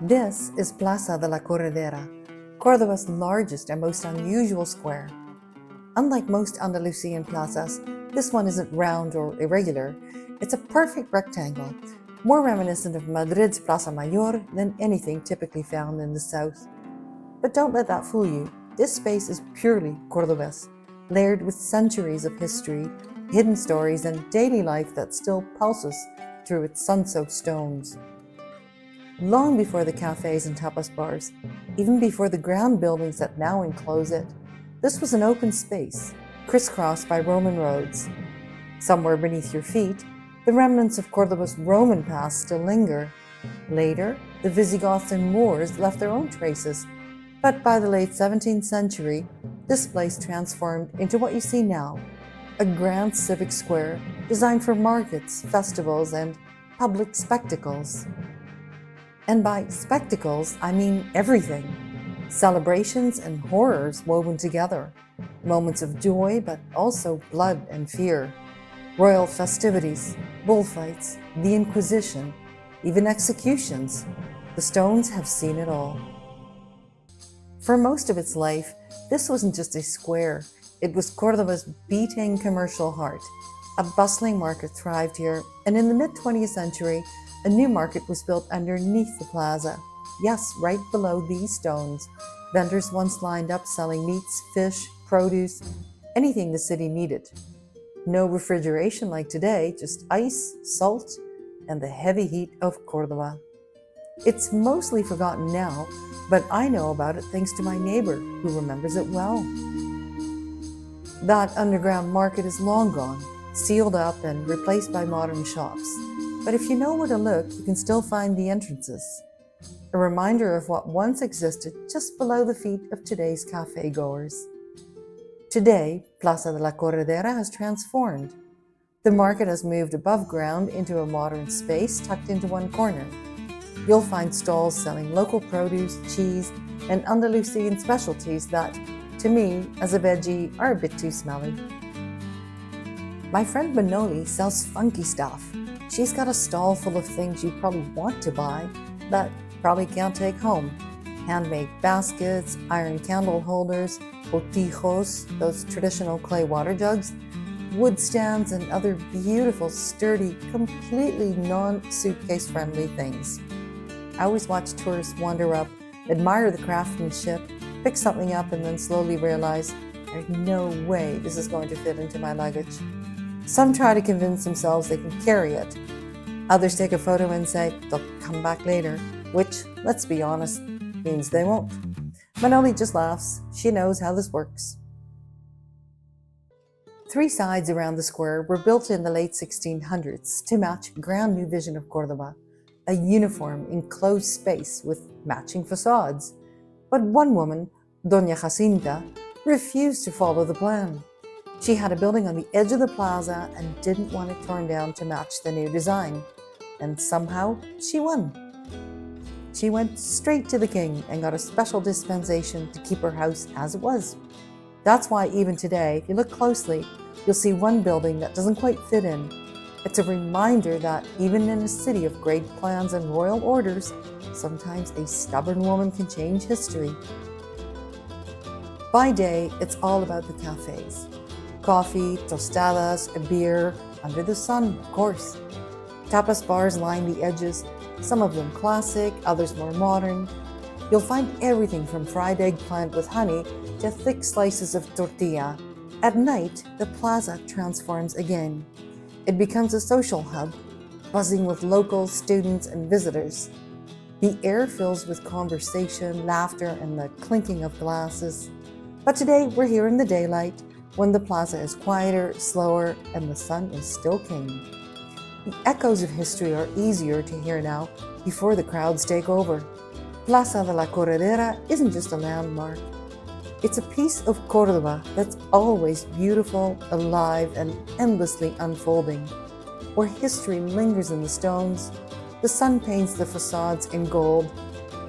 This is Plaza de la Corredera, Córdoba's largest and most unusual square. Unlike most Andalusian plazas, this one isn't round or irregular. It's a perfect rectangle, more reminiscent of Madrid's Plaza Mayor than anything typically found in the south. But don't let that fool you. This space is purely Cordobese, layered with centuries of history, hidden stories, and daily life that still pulses through its sun-soaked stones. Long before the cafes and tapas bars, even before the ground buildings that now enclose it, this was an open space, crisscrossed by Roman roads. Somewhere beneath your feet, the remnants of Cordoba's Roman past still linger. Later, the Visigoths and Moors left their own traces, but by the late 17th century, this place transformed into what you see now, a grand civic square designed for markets, festivals, and public spectacles. And by spectacles, I mean everything. Celebrations and horrors woven together. Moments of joy, but also blood and fear. Royal festivities, bullfights, the Inquisition, even executions. The stones have seen it all. For most of its life, this wasn't just a square. It was Cordoba's beating commercial heart. A bustling market thrived here, and in the mid-20th century, a new market was built underneath the plaza. Yes, right below these stones. Vendors once lined up selling meats, fish, produce, anything the city needed. No refrigeration like today, just ice, salt, and the heavy heat of Córdoba. It's mostly forgotten now, but I know about it thanks to my neighbor, who remembers it well. That underground market is long gone, sealed up and replaced by modern shops. But if you know where to look, you can still find the entrances. A reminder of what once existed just below the feet of today's cafe goers. Today, Plaza de la Corredera has transformed. The market has moved above ground into a modern space tucked into one corner. You'll find stalls selling local produce, cheese, and Andalusian specialties that, to me, as a veggie, are a bit too smelly. My friend Manoli sells funky stuff. She's got a stall full of things you probably want to buy, but probably can't take home. Handmade baskets, iron candle holders, botijos, those traditional clay water jugs, wood stands, and other beautiful, sturdy, completely non-suitcase-friendly things. I always watch tourists wander up, admire the craftsmanship, pick something up, and then slowly realize, there's no way this is going to fit into my luggage. Some try to convince themselves they can carry it. Others take a photo and say they'll come back later, which, let's be honest, means they won't. Manoli just laughs. She knows how this works. 3 sides around the square were built in the late 1600s to match a grand new vision of Córdoba, a uniform, enclosed space with matching facades. But one woman, Doña Jacinta, refused to follow the plan. She had a building on the edge of the plaza and didn't want it torn down to match the new design. And somehow, she won. She went straight to the king and got a special dispensation to keep her house as it was. That's why even today, if you look closely, you'll see one building that doesn't quite fit in. It's a reminder that even in a city of great plans and royal orders, sometimes a stubborn woman can change history. By day, it's all about the cafes. Coffee, tostadas, a beer, under the sun, of course. Tapas bars line the edges, some of them classic, others more modern. You'll find everything from fried eggplant with honey to thick slices of tortilla. At night, the plaza transforms again. It becomes a social hub, buzzing with locals, students, and visitors. The air fills with conversation, laughter, and the clinking of glasses. But today, we're here in the daylight, when the plaza is quieter, slower, and the sun is still king. The echoes of history are easier to hear now, before the crowds take over. Plaza de la Corredera isn't just a landmark. It's a piece of Córdoba that's always beautiful, alive, and endlessly unfolding. Where history lingers in the stones, the sun paints the facades in gold,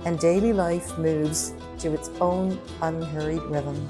and daily life moves to its own unhurried rhythm.